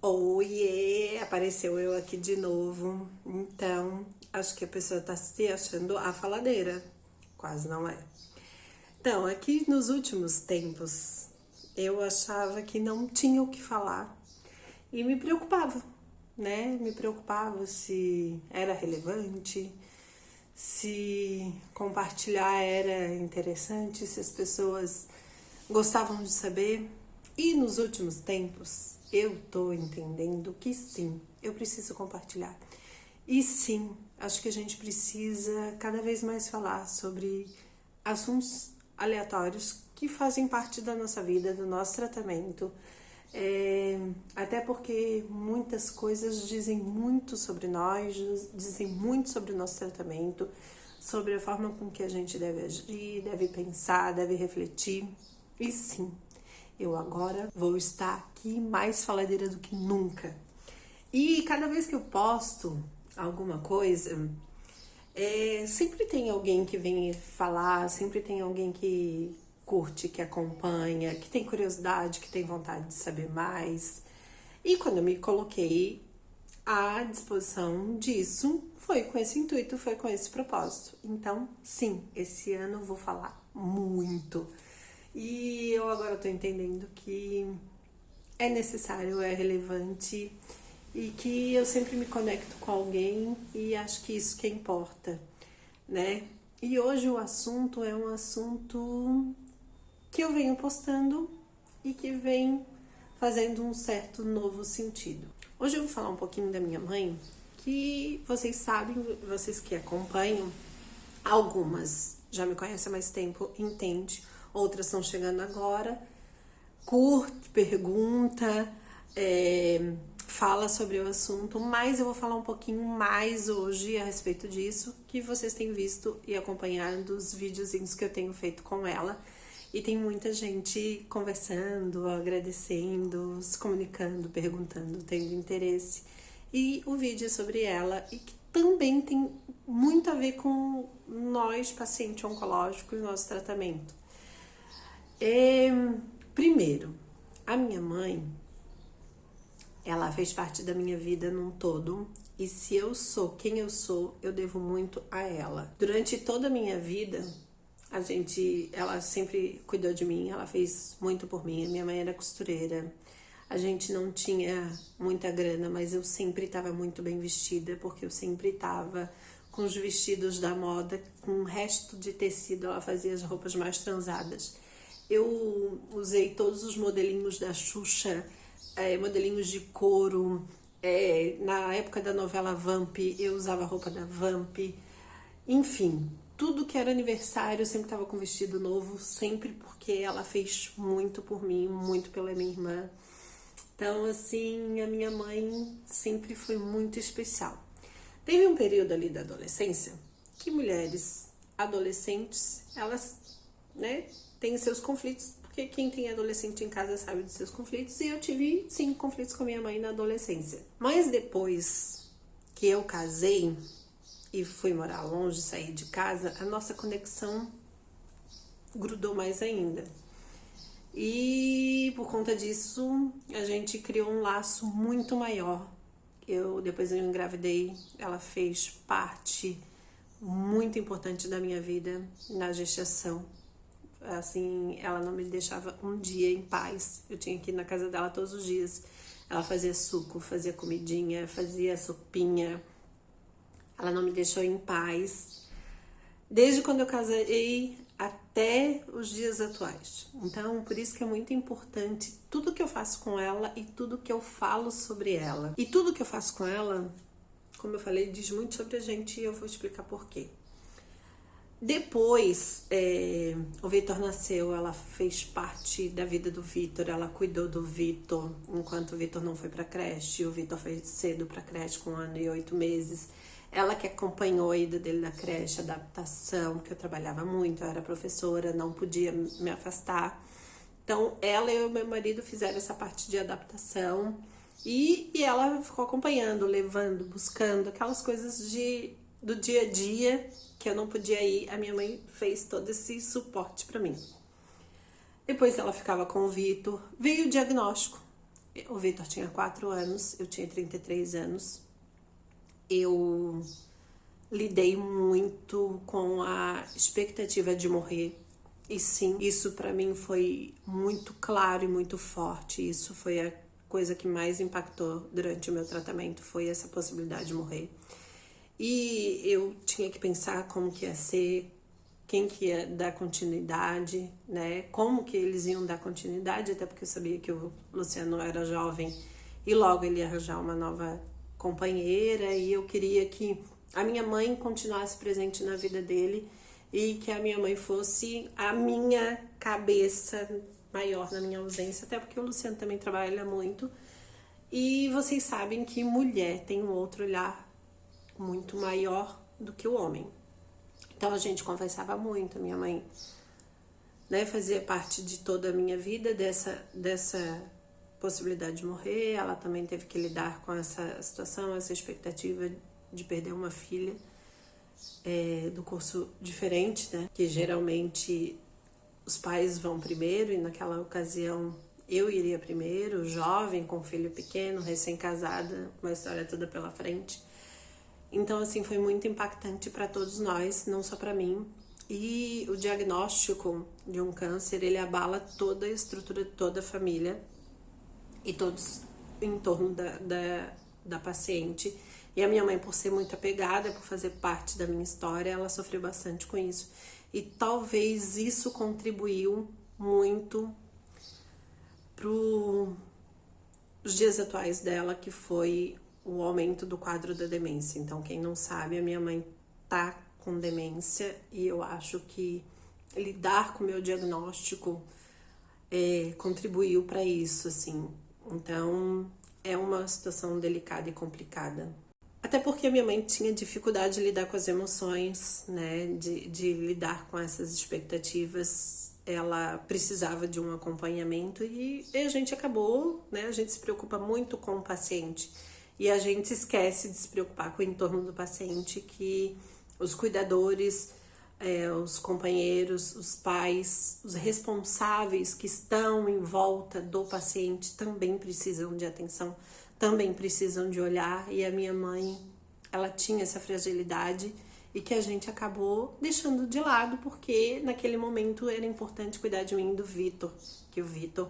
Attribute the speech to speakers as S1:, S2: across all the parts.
S1: Oiê, apareceu eu aqui de novo. Então, acho que a pessoa tá se achando a faladeira. Quase não é. Então, aqui nos últimos tempos, eu achava que não tinha o que falar. E me preocupava, né? Me preocupava se era relevante, se compartilhar era interessante, se as pessoas gostavam de saber. E nos últimos tempos, eu tô entendendo que sim, eu preciso compartilhar. E sim, acho que a gente precisa cada vez mais falar sobre assuntos aleatórios que fazem parte da nossa vida, do nosso tratamento. Até porque muitas coisas dizem muito sobre nós, dizem muito sobre o nosso tratamento, sobre a forma com que a gente deve agir, deve pensar, deve refletir. E sim, eu agora vou estar aqui mais faladeira do que nunca. E cada vez que eu posto alguma coisa, sempre tem alguém que vem falar, sempre tem alguém que curte, que acompanha, que tem curiosidade, que tem vontade de saber mais. E quando eu me coloquei à disposição disso, foi com esse intuito, foi com esse propósito. Então, sim, esse ano eu vou falar muito. E eu agora tô entendendo que é necessário, é relevante e que eu sempre me conecto com alguém e acho que isso que importa, né? E hoje o assunto é um assunto que eu venho postando e que vem fazendo um certo novo sentido. Hoje eu vou falar um pouquinho da minha mãe, que vocês sabem, vocês que acompanham, algumas já me conhecem há mais tempo, entende, outras estão chegando agora, curte, pergunta, fala sobre o assunto, mas eu vou falar um pouquinho mais hoje a respeito disso, que vocês têm visto e acompanhado os videozinhos que eu tenho feito com ela. E tem muita gente conversando, agradecendo, se comunicando, perguntando, tendo interesse. E o vídeo é sobre ela e que também tem muito a ver com nós, paciente oncológico, e o nosso tratamento. Primeiro, a minha mãe, ela fez parte da minha vida num todo. E se eu sou quem eu sou, eu devo muito a ela. Durante toda a minha vida, ela sempre cuidou de mim, ela fez muito por mim. A minha mãe era costureira, a gente não tinha muita grana, mas eu sempre estava muito bem vestida, porque eu sempre estava com os vestidos da moda, com o resto de tecido, ela fazia as roupas mais transadas. Eu usei todos os modelinhos da Xuxa, modelinhos de couro, na época da novela Vamp, eu usava a roupa da Vamp, enfim, tudo que era aniversário, eu sempre estava com vestido novo, sempre porque ela fez muito por mim, muito pela minha irmã. Então, assim, a minha mãe sempre foi muito especial. Teve um período ali da adolescência que mulheres adolescentes, elas, né, têm seus conflitos, porque quem tem adolescente em casa sabe dos seus conflitos, e eu tive, sim, conflitos com a minha mãe na adolescência. Mas depois que eu casei e fui morar longe, sair de casa, a nossa conexão grudou mais ainda. E por conta disso, a gente criou um laço muito maior. Depois eu engravidei, ela fez parte muito importante da minha vida na gestação. Assim, ela não me deixava um dia em paz. Eu tinha que ir na casa dela todos os dias. Ela fazia suco, fazia comidinha, fazia sopinha. Ela não me deixou em paz, desde quando eu casei até os dias atuais. Então, por isso que é muito importante tudo que eu faço com ela e tudo que eu falo sobre ela. E tudo que eu faço com ela, como eu falei, diz muito sobre a gente e eu vou explicar por quê. Depois, o Vitor nasceu, ela fez parte da vida do Vitor, ela cuidou do Vitor enquanto o Vitor não foi pra creche. O Vitor foi cedo pra creche, com 1 ano e 8 meses. Ela que acompanhou a ida dele na creche, a adaptação, porque eu trabalhava muito, eu era professora, não podia me afastar. Então, ela e o meu marido fizeram essa parte de adaptação e ela ficou acompanhando, levando, buscando aquelas coisas do dia a dia que eu não podia ir. A minha mãe fez todo esse suporte para mim. Depois ela ficava com o Vitor, veio o diagnóstico. O Vitor tinha 4 anos, eu tinha 33 anos. Eu lidei muito com a expectativa de morrer. E sim, isso pra mim foi muito claro e muito forte. Isso foi a coisa que mais impactou durante o meu tratamento, foi essa possibilidade de morrer. E eu tinha que pensar como que ia ser, quem que ia dar continuidade, né? Como que eles iam dar continuidade, até porque eu sabia que o Luciano era jovem e logo ele ia arranjar uma nova companheira, e eu queria que a minha mãe continuasse presente na vida dele e que a minha mãe fosse a minha cabeça maior na minha ausência, até porque o Luciano também trabalha muito. E vocês sabem que mulher tem um outro olhar muito maior do que o homem. Então a gente conversava muito, minha mãe, né, fazia parte de toda a minha vida dessa possibilidade de morrer. Ela também teve que lidar com essa situação, essa expectativa de perder uma filha do curso diferente, né? Que geralmente os pais vão primeiro, e naquela ocasião eu iria primeiro, jovem, com filho pequeno, recém-casada, uma história toda pela frente. Então, assim, foi muito impactante para todos nós, não só para mim. E o diagnóstico de um câncer, ele abala toda a estrutura de toda a família e todos em torno da paciente. E a minha mãe, por ser muito apegada, por fazer parte da minha história, ela sofreu bastante com isso. E talvez isso contribuiu muito para os dias atuais dela, que foi o aumento do quadro da demência. Então, quem não sabe, a minha mãe tá com demência, e eu acho que lidar com o meu diagnóstico contribuiu para isso, assim. Então, é uma situação delicada e complicada. Até porque a minha mãe tinha dificuldade de lidar com as emoções, né? De lidar com essas expectativas. Ela precisava de um acompanhamento e a gente acabou, né? A gente se preocupa muito com o paciente e a gente esquece de se preocupar com o entorno do paciente, que os cuidadores, os companheiros, os pais, os responsáveis que estão em volta do paciente também precisam de atenção, também precisam de olhar. E a minha mãe, ela tinha essa fragilidade e que a gente acabou deixando de lado, porque naquele momento era importante cuidar de mim e do Vitor, que o Vitor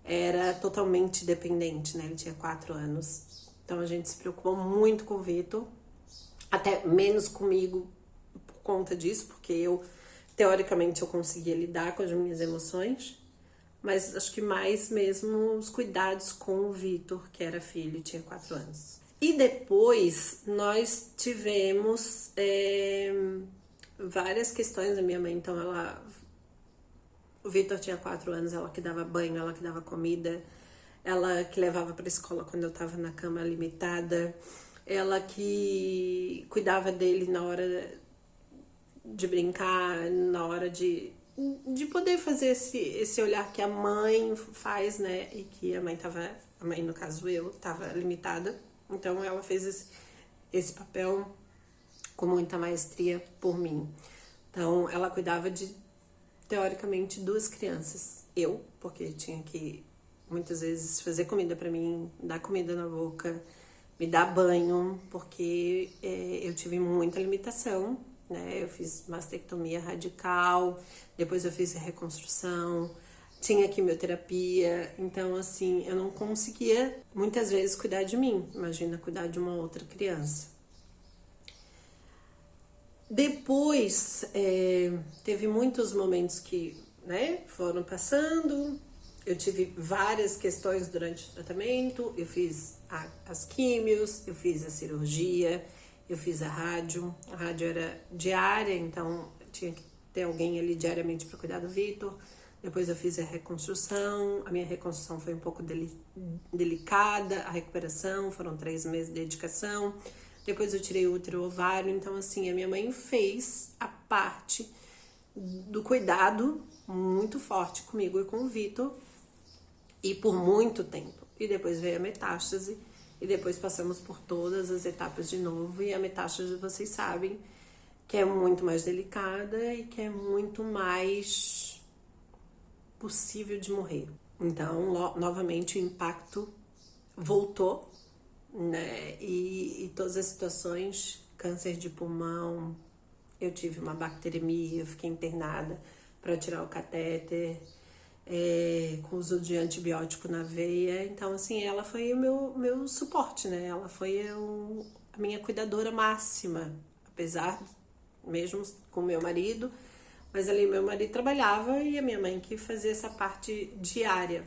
S1: era totalmente dependente, né? Ele tinha 4 anos. Então a gente se preocupou muito com o Vitor, até menos comigo por conta disso, porque eu, teoricamente, eu conseguia lidar com as minhas emoções, mas acho que mais mesmo os cuidados com o Vitor, que era filho e tinha 4 anos. E depois nós tivemos várias questões da minha mãe. Então o Vitor tinha 4 anos, ela que dava banho, ela que dava comida, ela que levava para a escola quando eu estava na cama limitada, ela que cuidava dele na hora de brincar, na hora de poder fazer esse olhar que a mãe faz, né? E que a mãe, no caso eu, estava limitada. Então ela fez esse papel com muita maestria por mim. Então ela cuidava de, teoricamente, 2 crianças. Eu, porque tinha que muitas vezes fazer comida para mim, dar comida na boca, me dar banho, porque eu tive muita limitação, né? Eu fiz mastectomia radical, depois eu fiz reconstrução, tinha quimioterapia. Então, assim, eu não conseguia muitas vezes cuidar de mim, imagina cuidar de uma outra criança. Depois, teve muitos momentos que, né, foram passando. Eu tive várias questões durante o tratamento. Eu fiz as químios, eu fiz a cirurgia, eu fiz a rádio. A rádio era diária, então tinha que ter alguém ali diariamente para cuidar do Vitor. Depois eu fiz a reconstrução. A minha reconstrução foi um pouco delicada, a recuperação, foram 3 meses de dedicação. Depois eu tirei o útero e o ovário. Então, assim, a minha mãe fez a parte do cuidado muito forte comigo e com o Vitor, e por muito tempo. E depois veio a metástase, e depois passamos por todas as etapas de novo. E a metástase, vocês sabem, que é muito mais delicada e que é muito mais possível de morrer. Então, novamente, o impacto voltou, né? E todas as situações, câncer de pulmão, eu tive uma bacteremia, eu fiquei internada para tirar o catéter, com uso de antibiótico na veia. Então, assim, ela foi o meu suporte, né? Ela foi a minha cuidadora máxima, apesar, mesmo com meu marido, mas ali meu marido trabalhava e a minha mãe que fazia essa parte diária.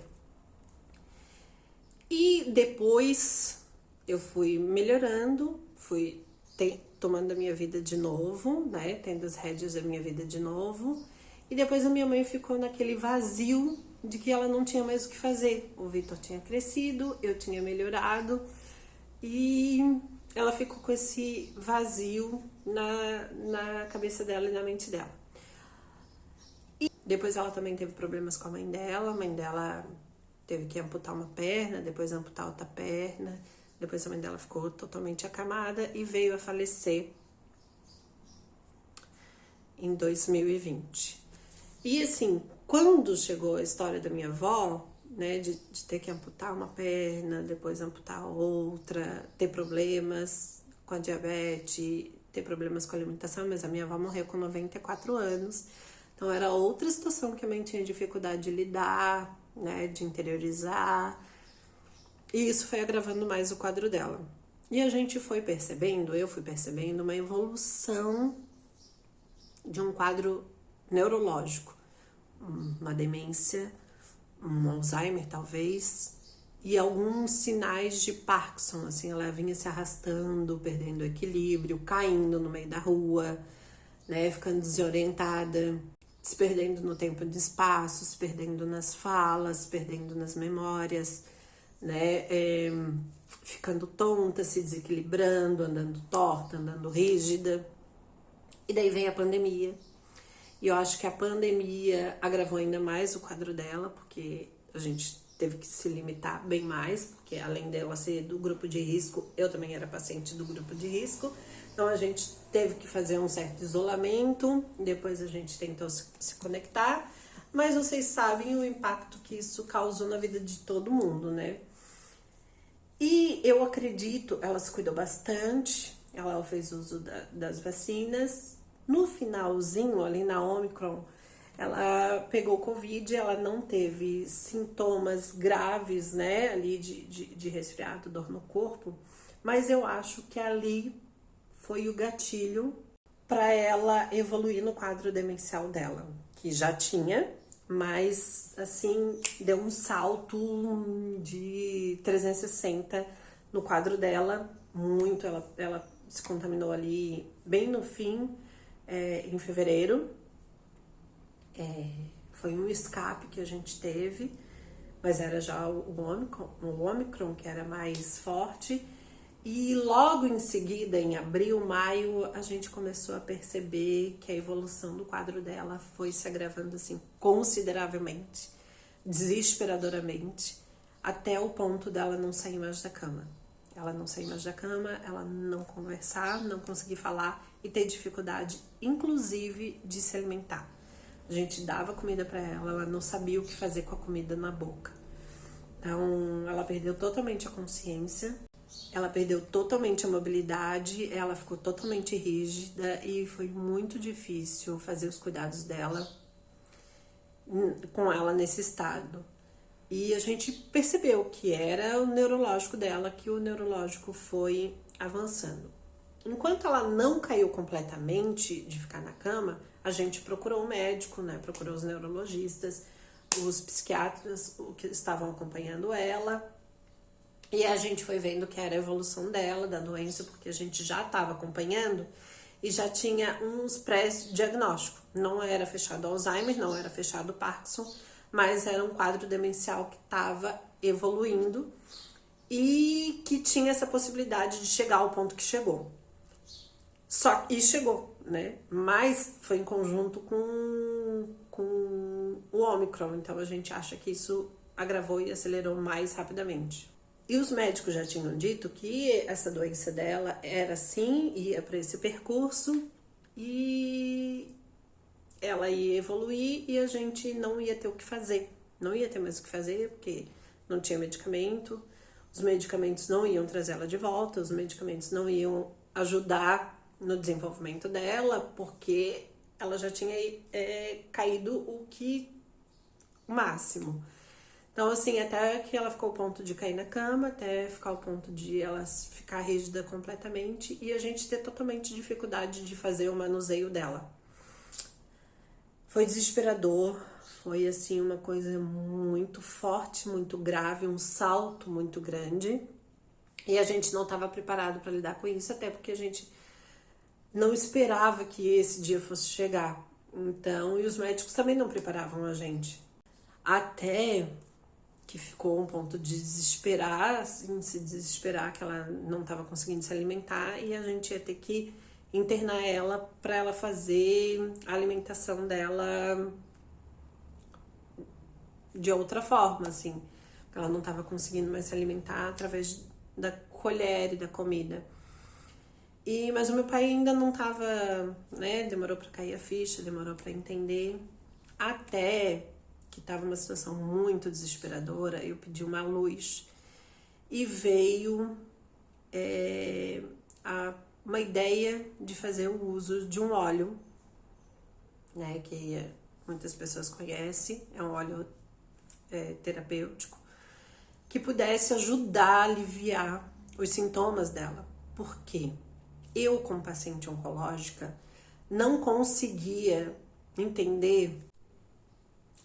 S1: E depois eu fui melhorando, fui tomando a minha vida de novo, né? Tendo as rédeas da minha vida de novo. E depois a minha mãe ficou naquele vazio de que ela não tinha mais o que fazer. O Vitor tinha crescido, eu tinha melhorado e ela ficou com esse vazio na cabeça dela e na mente dela. E depois ela também teve problemas com a mãe dela teve que amputar uma perna, depois amputar outra perna, depois a mãe dela ficou totalmente acamada e veio a falecer em 2020. E assim, quando chegou a história da minha avó, né, de ter que amputar uma perna, depois amputar outra, ter problemas com a diabetes, ter problemas com a alimentação, mas a minha avó morreu com 94 anos, então era outra situação que a mãe tinha dificuldade de lidar, né, de interiorizar, e isso foi agravando mais o quadro dela. E a gente foi percebendo, eu fui percebendo uma evolução de um quadro neurológico, uma demência, um Alzheimer talvez, e alguns sinais de Parkinson, assim, ela vinha se arrastando, perdendo o equilíbrio, caindo no meio da rua, né, ficando desorientada, se perdendo no tempo e no espaço, se perdendo nas falas, se perdendo nas memórias, né, ficando tonta, se desequilibrando, andando torta, andando rígida. E daí vem a pandemia. E eu acho que a pandemia agravou ainda mais o quadro dela, porque a gente teve que se limitar bem mais, porque além dela ser do grupo de risco, eu também era paciente do grupo de risco. Então a gente teve que fazer um certo isolamento, depois a gente tentou se conectar, mas vocês sabem o impacto que isso causou na vida de todo mundo, né? E eu acredito, ela se cuidou bastante, ela fez uso das vacinas. No finalzinho, ali na Omicron, ela pegou Covid, ela não teve sintomas graves, né, ali de resfriado, dor no corpo, mas eu acho que ali foi o gatilho para ela evoluir no quadro demencial dela, que já tinha, mas assim, deu um salto de 360 no quadro dela, muito, ela se contaminou ali bem no fim, em fevereiro, foi um escape que a gente teve, mas era já o Omicron que era mais forte, e logo em seguida, em abril, maio, a gente começou a perceber que a evolução do quadro dela foi se agravando assim consideravelmente, desesperadoramente, até o ponto dela não sair mais da cama. Ela não sair mais da cama, ela não conversar, não conseguir falar e ter dificuldade, inclusive, de se alimentar. A gente dava comida para ela não sabia o que fazer com a comida na boca. Então, ela perdeu totalmente a consciência, ela perdeu totalmente a mobilidade, ela ficou totalmente rígida e foi muito difícil fazer os cuidados dela com ela nesse estado. E a gente percebeu que era o neurológico dela, que o neurológico foi avançando. Enquanto ela não caiu completamente de ficar na cama, a gente procurou um médico, né? Procurou os neurologistas, os psiquiatras que estavam acompanhando ela. E a gente foi vendo que era a evolução dela, da doença, porque a gente já estava acompanhando e já tinha uns pré-diagnósticos. Não era fechado Alzheimer, não era fechado Parkinson, mas era um quadro demencial que estava evoluindo e que tinha essa possibilidade de chegar ao ponto que chegou. E chegou, né? Mas foi em conjunto com o Omicron, então a gente acha que isso agravou e acelerou mais rapidamente. E os médicos já tinham dito que essa doença dela era assim, ia para esse percurso e ela ia evoluir e a gente não ia ter o que fazer, Não ia ter mais o que fazer, porque não tinha medicamento, os medicamentos não iam trazer ela de volta, os medicamentos não iam ajudar no desenvolvimento dela, porque ela já tinha caído o máximo. Então, assim, até que ela ficou ao ponto de cair na cama, até ficar ao ponto de ela ficar rígida completamente e a gente ter totalmente dificuldade de fazer o manuseio dela. Foi desesperador, foi, assim, uma coisa muito forte, muito grave, um salto muito grande. E a gente não estava preparado para lidar com isso, até porque a gente não esperava que esse dia fosse chegar. Então, e os médicos também não preparavam a gente. Até que ficou um ponto de desesperar, assim, se desesperar que ela não estava conseguindo se alimentar e a gente ia ter que internar ela para ela fazer a alimentação dela de outra forma, assim. Ela não estava conseguindo mais se alimentar através da colher e da comida. Mas o meu pai ainda não estava, né? Demorou para cair a ficha, demorou para entender, até que estava uma situação muito desesperadora. Eu pedi uma luz e veio uma ideia de fazer o uso de um óleo, né, que muitas pessoas conhecem, é um óleo terapêutico, que pudesse ajudar a aliviar os sintomas dela. Por quê? Eu, como paciente oncológica, não conseguia entender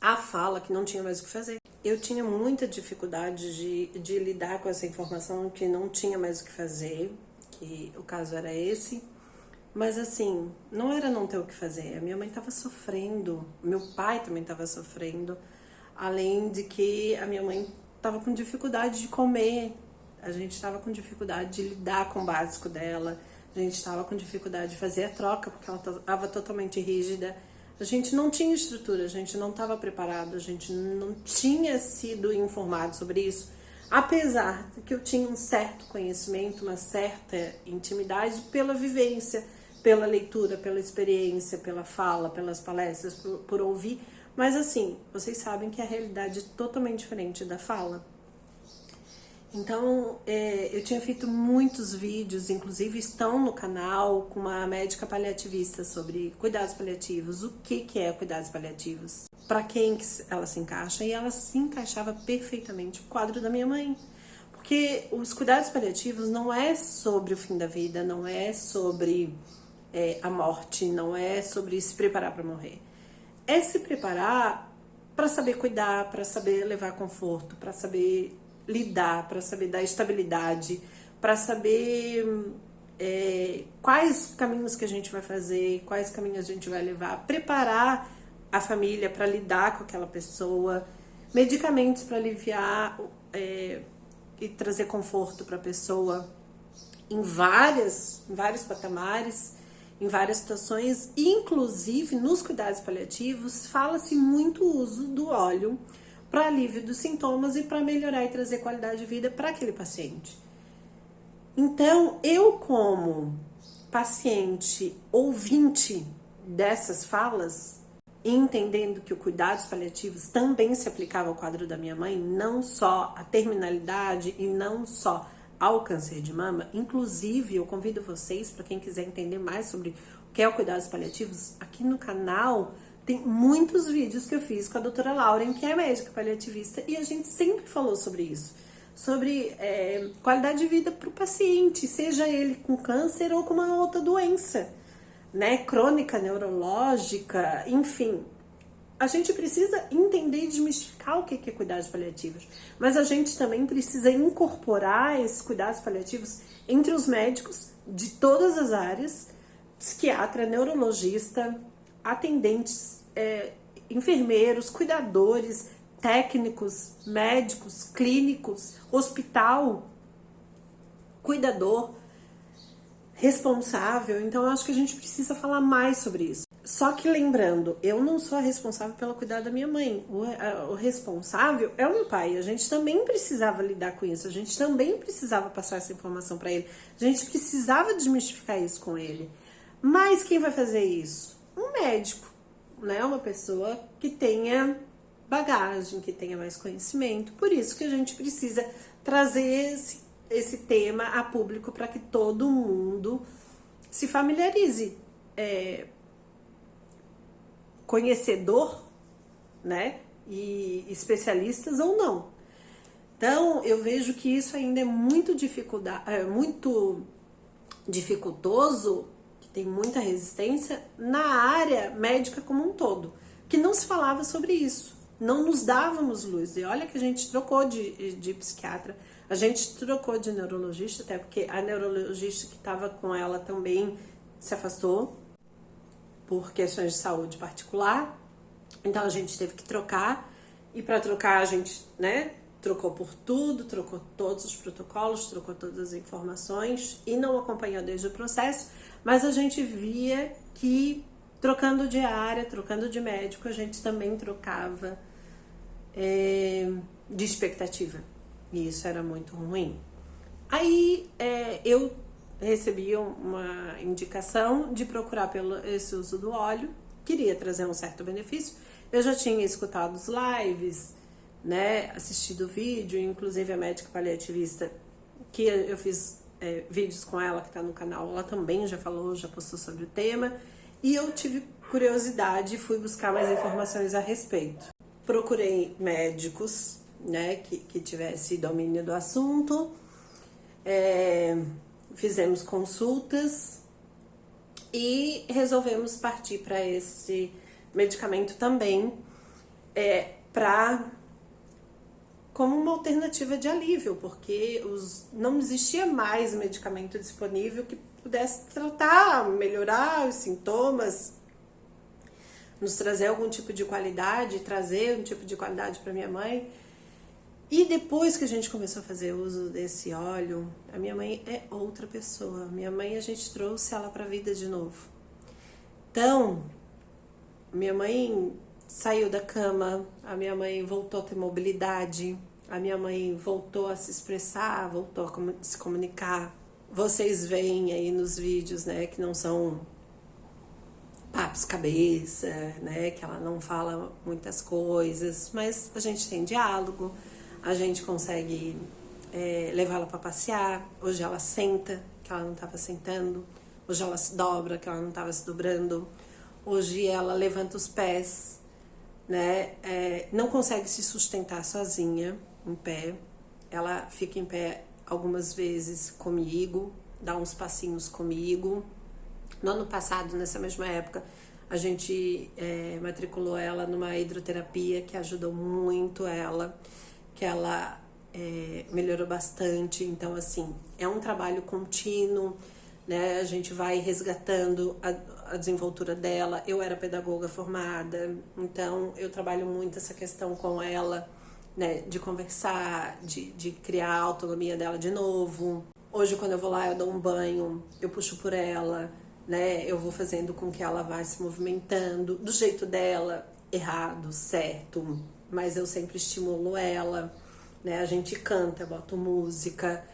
S1: a fala que não tinha mais o que fazer. Eu tinha muita dificuldade de lidar com essa informação que não tinha mais o que fazer, que o caso era esse. Mas assim, não era não ter o que fazer. A minha mãe estava sofrendo, meu pai também estava sofrendo, além de que a minha mãe estava com dificuldade de comer, a gente estava com dificuldade de lidar com o básico dela, a gente estava com dificuldade de fazer a troca, porque ela estava totalmente rígida. A gente não tinha estrutura, a gente não estava preparado, a gente não tinha sido informado sobre isso, apesar de que eu tinha um certo conhecimento, uma certa intimidade pela vivência, pela leitura, pela experiência, pela fala, pelas palestras, por ouvir. Mas assim, vocês sabem que a realidade é totalmente diferente da fala. Então, eu tinha feito muitos vídeos, inclusive estão no canal, com uma médica paliativista sobre cuidados paliativos, o que é cuidados paliativos, para quem ela se encaixa, e ela se encaixava perfeitamente no quadro da minha mãe. Porque os cuidados paliativos não é sobre o fim da vida, não é sobre a morte, não é sobre se preparar para morrer. É se preparar para saber cuidar, para saber levar conforto, para saber lidar, para saber dar estabilidade, para saber quais caminhos que a gente vai fazer, quais caminhos a gente vai levar, preparar a família para lidar com aquela pessoa, medicamentos para aliviar e trazer conforto para a pessoa em vários patamares, em várias situações, inclusive nos cuidados paliativos fala-se muito o uso do óleo para alívio dos sintomas e para melhorar e trazer qualidade de vida para aquele paciente. Então, eu como paciente ouvinte dessas falas, entendendo que o cuidados paliativos também se aplicava ao quadro da minha mãe, não só à terminalidade e não só ao câncer de mama, inclusive eu convido vocês, para quem quiser entender mais sobre o que é o cuidados paliativos, aqui no canal tem muitos vídeos que eu fiz com a doutora Lauren, que é médica paliativista, e a gente sempre falou sobre isso, sobre qualidade de vida para o paciente, seja ele com câncer ou com uma outra doença, né, crônica, neurológica, enfim. A gente precisa entender e desmistificar o que é cuidados paliativos, mas a gente também precisa incorporar esses cuidados paliativos entre os médicos de todas as áreas, psiquiatra, neurologista, atendentes, enfermeiros, cuidadores, técnicos, médicos, clínicos, hospital, cuidador, responsável. Então eu acho que a gente precisa falar mais sobre isso. Só que lembrando, eu não sou a responsável pelo cuidado da minha mãe. O responsável é o meu pai. A gente também precisava lidar com isso. A gente também precisava passar essa informação para ele. A gente precisava desmistificar isso com ele. Mas quem vai fazer isso? Um médico, né? Uma pessoa que tenha bagagem, que tenha mais conhecimento. Por isso que a gente precisa trazer esse tema a público para que todo mundo se familiarize. Conhecedor, né? E especialistas ou não. Então, eu vejo que isso ainda é muito dificultoso, que tem muita resistência na área médica como um todo, que não se falava sobre isso, não nos dávamos luz. E olha que a gente trocou de psiquiatra, a gente trocou de neurologista, até porque a neurologista que estava com ela também se afastou por questões de saúde particular, então a gente teve que trocar, e para trocar a gente, né, trocou por tudo, trocou todos os protocolos, trocou todas as informações e não acompanhou desde o processo, mas a gente via que trocando de área, trocando de médico, a gente também trocava de expectativa, e isso era muito ruim. Aí eu recebi uma indicação de procurar pelo esse uso do óleo, queria trazer um certo benefício, eu já tinha escutado os lives, né, assistido o vídeo, inclusive a médica paliativista, que eu fiz vídeos com ela, que tá no canal, ela também já falou, já postou sobre o tema, e eu tive curiosidade e fui buscar mais informações a respeito. Procurei médicos, né, que tivesse domínio do assunto, fizemos consultas e resolvemos partir para esse medicamento também, como uma alternativa de alívio, porque não existia mais medicamento disponível que pudesse tratar, melhorar os sintomas, nos trazer algum tipo de qualidade, trazer um tipo de qualidade para minha mãe. E depois que a gente começou a fazer uso desse óleo, a minha mãe é outra pessoa. Minha mãe, a gente trouxe ela para a vida de novo. Então, minha mãe saiu da cama, a minha mãe voltou a ter mobilidade, a minha mãe voltou a se expressar, voltou a se comunicar. Vocês veem aí nos vídeos, né, que não são papos cabeça, né, que ela não fala muitas coisas, mas a gente tem diálogo, a gente consegue levá-la para passear. Hoje ela senta, que ela não estava sentando, hoje ela se dobra, que ela não estava se dobrando, hoje ela levanta os pés, né, não consegue se sustentar sozinha, em pé, ela fica em pé algumas vezes comigo, dá uns passinhos comigo. No ano passado, nessa mesma época, a gente matriculou ela numa hidroterapia que ajudou muito ela, que ela melhorou bastante. Então, assim, é um trabalho contínuo, né? A gente vai resgatando a desenvoltura dela. Eu era pedagoga formada, então eu trabalho muito essa questão com ela, né? De conversar, de criar a autonomia dela de novo. Hoje, quando eu vou lá, eu dou um banho, eu puxo por ela, né? Eu vou fazendo com que ela vá se movimentando do jeito dela, errado, certo, mas eu sempre estimulo ela, né? A gente canta, boto música.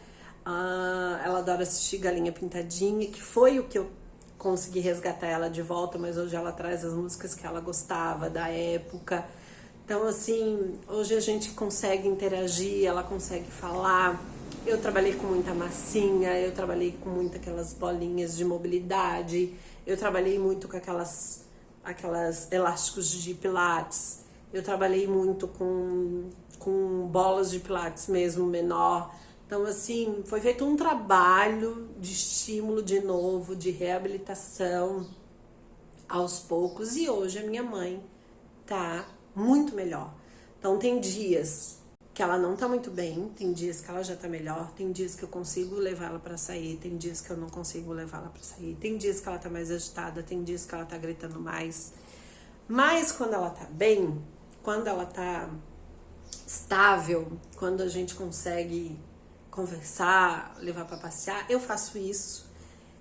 S1: Ela adora assistir Galinha Pintadinha, que foi o que eu consegui resgatar ela de volta, mas hoje ela traz as músicas que ela gostava da época. Então, assim, hoje a gente consegue interagir, ela consegue falar. Eu trabalhei com muita massinha, eu trabalhei com muito aquelas bolinhas de mobilidade, eu trabalhei muito com aquelas elásticos de pilates, eu trabalhei muito com bolas de pilates mesmo, menor. Então, assim, foi feito um trabalho de estímulo de novo, de reabilitação aos poucos, e hoje a minha mãe tá muito melhor. Então, tem dias que ela não tá muito bem, tem dias que ela já tá melhor, tem dias que eu consigo levar ela pra sair, tem dias que eu não consigo levar ela pra sair, tem dias que ela tá mais agitada, tem dias que ela tá gritando mais. Mas quando ela tá bem, quando ela tá estável, quando a gente consegue conversar, levar pra passear, eu faço isso.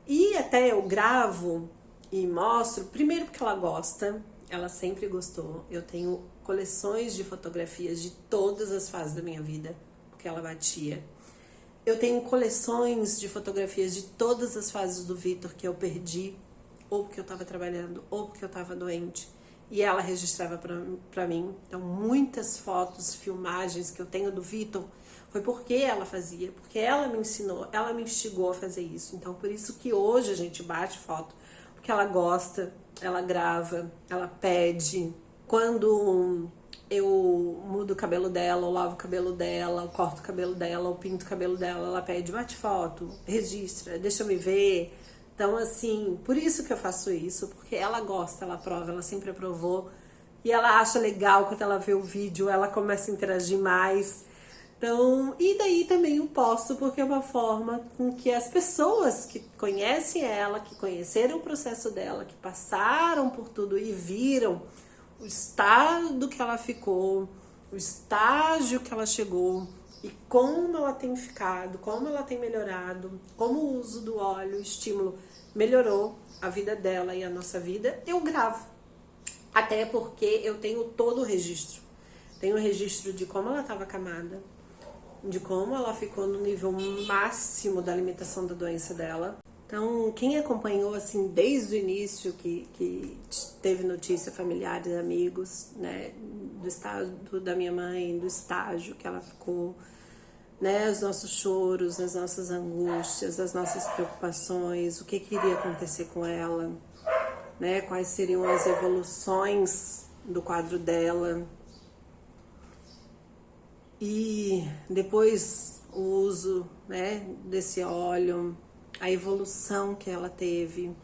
S1: E até eu gravo e mostro, primeiro porque ela gosta, ela sempre gostou. Eu tenho coleções de fotografias de todas as fases da minha vida, porque ela batia. Eu tenho coleções de fotografias de todas as fases do Vitor que eu perdi, ou porque eu tava trabalhando, ou porque eu tava doente. e ela registrava pra mim. Então, muitas fotos, filmagens que eu tenho do Vitor foi porque ela fazia, porque ela me ensinou, ela me instigou a fazer isso. Então, por isso que hoje a gente bate foto, porque ela gosta, ela grava, ela pede. Quando eu mudo o cabelo dela, eu lavo o cabelo dela, eu corto o cabelo dela, eu pinto o cabelo dela, ela pede, bate foto, registra, deixa eu me ver. Então, assim, por isso que eu faço isso, porque ela gosta, ela aprova, ela sempre aprovou. E ela acha legal quando ela vê o vídeo, ela começa a interagir mais. Então, e daí também eu posto, porque é uma forma com que as pessoas que conhecem ela, que conheceram o processo dela, que passaram por tudo e viram o estado que ela ficou, o estágio que ela chegou e como ela tem ficado, como ela tem melhorado, como o uso do óleo, o estímulo melhorou a vida dela e a nossa vida, eu gravo. Até porque eu tenho todo o registro. Tenho o registro de como ela estava acamada, de como ela ficou no nível máximo da alimentação da doença dela. Então, quem acompanhou assim desde o início, que teve notícia, familiares, amigos, né, do estado da minha mãe, do estágio que ela ficou, né, os nossos choros, as nossas angústias, as nossas preocupações, o que iria acontecer com ela, né, quais seriam as evoluções do quadro dela. E depois o uso, né, desse óleo, a evolução que ela teve,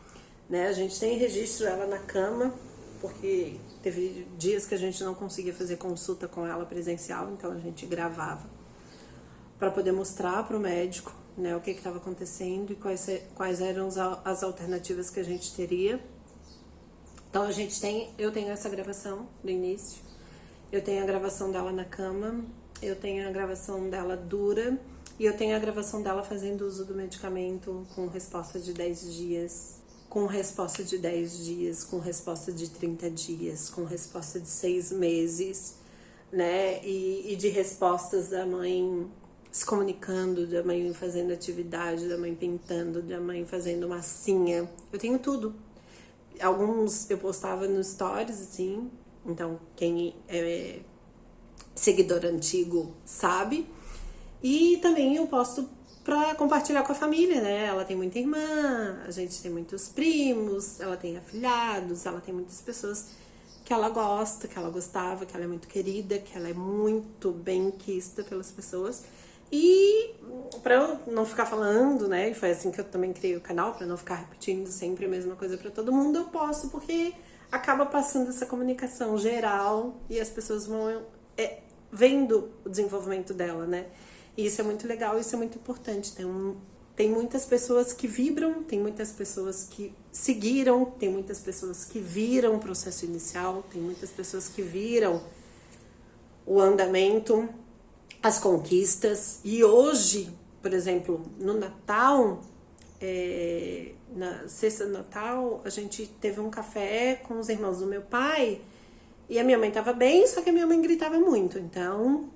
S1: né? A gente tem registro dela na cama, porque teve dias que a gente não conseguia fazer consulta com ela presencial, então a gente gravava para poder mostrar para o médico, né, o que estava acontecendo e quais eram as alternativas que a gente teria. Então eu tenho essa gravação do início, eu tenho a gravação dela na cama, eu tenho a gravação dela dura e eu tenho a gravação dela fazendo uso do medicamento com resposta de 10 dias, com resposta de 10 dias, com resposta de 30 dias, com resposta de 6 meses, né? E de respostas da mãe se comunicando, da mãe fazendo atividade, da mãe pintando, da mãe fazendo massinha. Eu tenho tudo. Alguns eu postava nos stories, assim, então quem é seguidor antigo sabe. E também eu posto pra compartilhar com a família, né? Ela tem muita irmã, a gente tem muitos primos, ela tem afilhados, ela tem muitas pessoas que ela gosta, que ela gostava, que ela é muito querida, que ela é muito bem quista pelas pessoas. E pra eu não ficar falando, né? E foi assim que eu também criei o canal, pra não ficar repetindo sempre a mesma coisa pra todo mundo, eu posto porque acaba passando essa comunicação geral e as pessoas vão vendo o desenvolvimento dela, né? E isso é muito legal, isso é muito importante. Tem muitas pessoas que vibram, tem muitas pessoas que seguiram, tem muitas pessoas que viram o processo inicial, tem muitas pessoas que viram o andamento, as conquistas. E hoje, por exemplo, no Natal, na sexta do Natal, a gente teve um café com os irmãos do meu pai e a minha mãe estava bem, só que a minha mãe gritava muito. Então,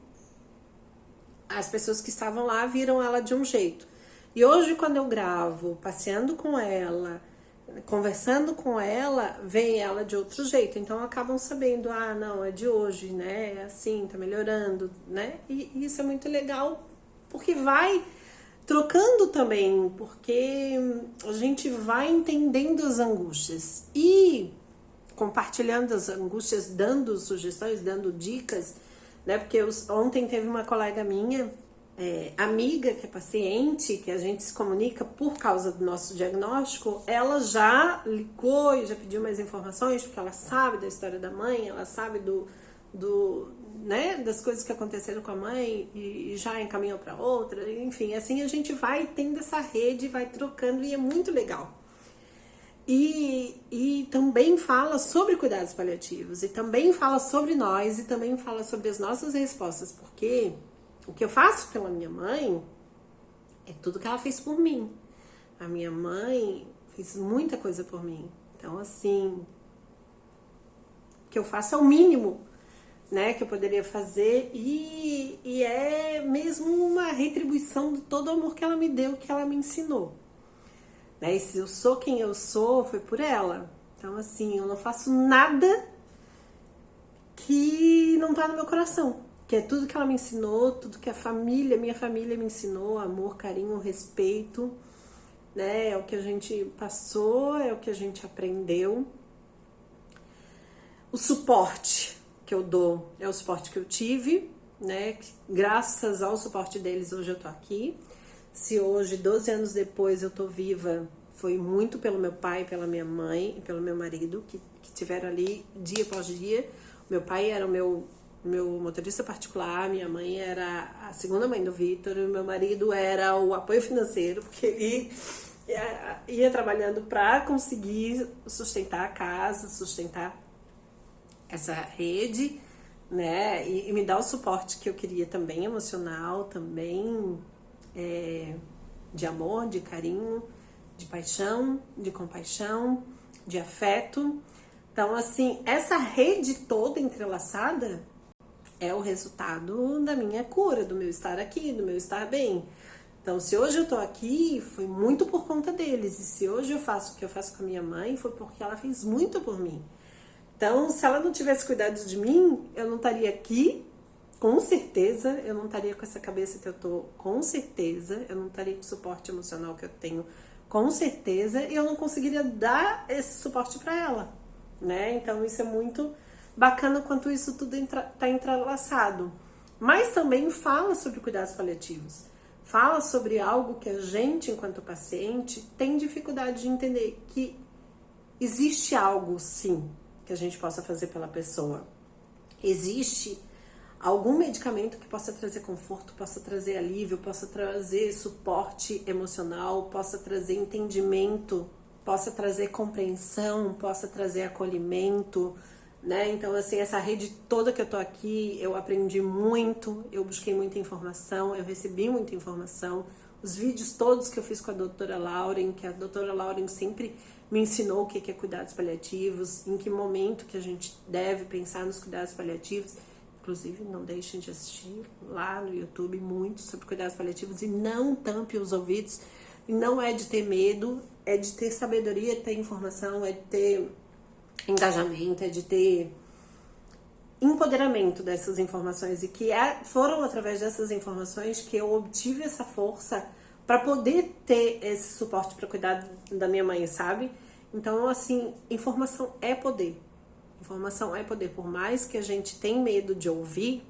S1: as pessoas que estavam lá viram ela de um jeito. E hoje, quando eu gravo, passeando com ela, conversando com ela, vem ela de outro jeito. Então, acabam sabendo, ah, não, é de hoje, né? É assim, tá melhorando, né? E isso é muito legal, porque vai trocando também, porque a gente vai entendendo as angústias e compartilhando as angústias, dando sugestões, dando dicas, né? Porque ontem teve uma colega minha, amiga, que é paciente, que a gente se comunica por causa do nosso diagnóstico, ela já ligou e já pediu mais informações, porque ela sabe da história da mãe, ela sabe né, das coisas que aconteceram com a mãe e já encaminhou para outra, enfim, assim a gente vai tendo essa rede, vai trocando e é muito legal. E também fala sobre cuidados paliativos, e também fala sobre nós, e também fala sobre as nossas respostas, porque o que eu faço pela minha mãe é tudo que ela fez por mim. A minha mãe fez muita coisa por mim. Então, assim, o que eu faço é o mínimo, né, que eu poderia fazer, e é mesmo uma retribuição de todo o amor que ela me deu, que ela me ensinou. Né? E se eu sou quem eu sou, foi por ela. Então, assim, eu não faço nada que não tá no meu coração, que é tudo que ela me ensinou, tudo que minha família me ensinou, amor, carinho, respeito, né? É o que a gente passou, é o que a gente aprendeu. O suporte que eu dou é o suporte que eu tive, né? Graças ao suporte deles, hoje eu tô aqui. Se hoje, 12 anos depois, eu tô viva, foi muito pelo meu pai, pela minha mãe e pelo meu marido, que tiveram ali dia após dia. Meu pai era o meu motorista particular, minha mãe era a segunda mãe do Vitor, e meu marido era o apoio financeiro, porque ele ia trabalhando para conseguir sustentar a casa, sustentar essa rede, né? E me dar o suporte que eu queria também, emocional, também de amor, de carinho, de paixão, de compaixão, de afeto. Então, assim, essa rede toda entrelaçada é o resultado da minha cura, do meu estar aqui, do meu estar bem. Então, se hoje eu tô aqui, foi muito por conta deles. E se hoje eu faço o que eu faço com a minha mãe, foi porque ela fez muito por mim. Então, se ela não tivesse cuidado de mim, eu não estaria aqui, com certeza. Eu não estaria com essa cabeça que eu tô, com certeza. Eu não estaria com o suporte emocional que eu tenho, com certeza. E eu não conseguiria dar esse suporte para ela, né? Então, isso é muito bacana quanto isso tudo tá entrelaçado. Mas também fala sobre cuidados paliativos. Fala sobre algo que a gente, enquanto paciente, tem dificuldade de entender, que existe algo, sim, que a gente possa fazer pela pessoa. Existe algum medicamento que possa trazer conforto, possa trazer alívio, possa trazer suporte emocional, possa trazer entendimento, possa trazer compreensão, possa trazer acolhimento, né? Então, assim, essa rede toda que eu tô aqui, eu aprendi muito, eu busquei muita informação, eu recebi muita informação. Os vídeos todos que eu fiz com a doutora Lauren, que a doutora Lauren sempre me ensinou o que é cuidados paliativos, em que momento que a gente deve pensar nos cuidados paliativos. Inclusive, não deixem de assistir lá no YouTube muito sobre cuidados paliativos, e não tampe os ouvidos. E não é de ter medo, é de ter sabedoria, de ter informação, é de ter engajamento, é de ter empoderamento dessas informações, e que foram através dessas informações que eu obtive essa força para poder ter esse suporte para cuidar da minha mãe, sabe? Então, assim, informação é poder. Informação é poder. Por mais que a gente tenha medo de ouvir,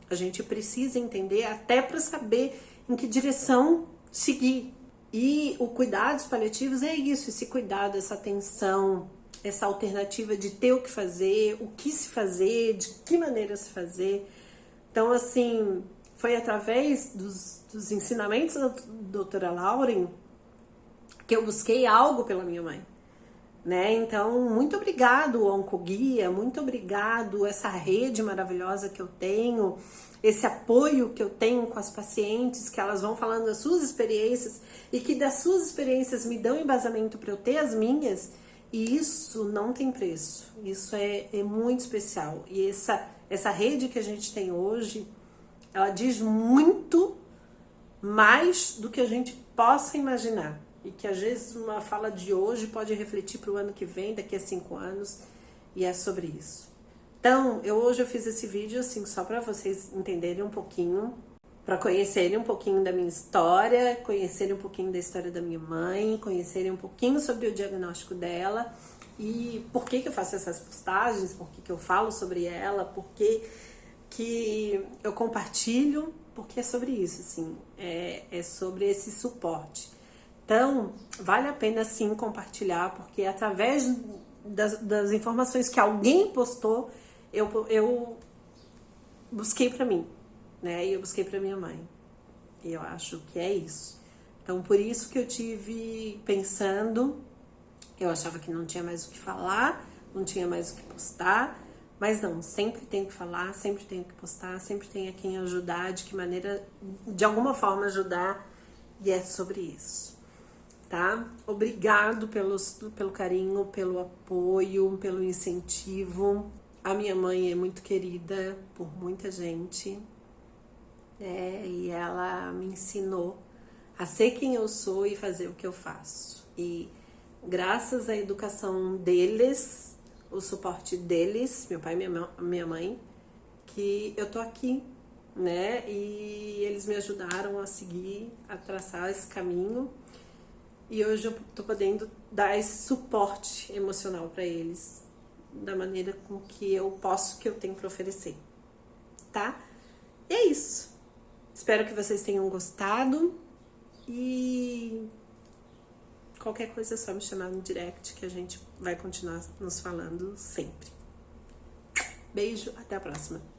S1: a gente precisa entender até para saber em que direção seguir. E o cuidados paliativos é isso, esse cuidado, essa atenção, essa alternativa de ter o que fazer, o que se fazer, de que maneira se fazer. Então, assim, foi através dos ensinamentos da doutora Lauren que eu busquei algo pela minha mãe, né? Então, muito obrigado, Oncoguia, muito obrigado, essa rede maravilhosa que eu tenho, esse apoio que eu tenho com as pacientes, que elas vão falando das suas experiências e que das suas experiências me dão embasamento para eu ter as minhas. E isso não tem preço, isso é muito especial. E essa rede que a gente tem hoje, ela diz muito mais do que a gente possa imaginar. E que às vezes uma fala de hoje pode refletir para o ano que vem, daqui a 5 anos, e é sobre isso. Então, hoje eu fiz esse vídeo assim, só para vocês entenderem um pouquinho, para conhecerem um pouquinho da minha história, conhecerem um pouquinho da história da minha mãe, conhecerem um pouquinho sobre o diagnóstico dela e por que eu faço essas postagens, por que eu falo sobre ela, por que eu compartilho, porque é sobre isso, assim, é sobre esse suporte. Então, vale a pena sim compartilhar, porque através das informações que alguém postou, eu busquei para mim, né? E eu busquei para minha mãe. E eu acho que é isso. Então, por isso que eu tive pensando, eu achava que não tinha mais o que falar, não tinha mais o que postar, mas não, sempre tenho que falar, sempre tenho que postar, sempre tenho a quem ajudar, de que maneira, de alguma forma ajudar, e é sobre isso. Tá? Obrigado pelo carinho, pelo apoio, pelo incentivo. A minha mãe é muito querida por muita gente, e ela me ensinou a ser quem eu sou e fazer o que eu faço. E graças à educação deles, o suporte deles, meu pai e minha mãe, que eu tô aqui, né? E eles me ajudaram a seguir, a traçar esse caminho. E hoje eu tô podendo dar esse suporte emocional para eles, da maneira com que eu posso, que eu tenho para oferecer, tá? E é isso. Espero que vocês tenham gostado e qualquer coisa é só me chamar no direct que a gente vai continuar nos falando sempre. Beijo, até a próxima.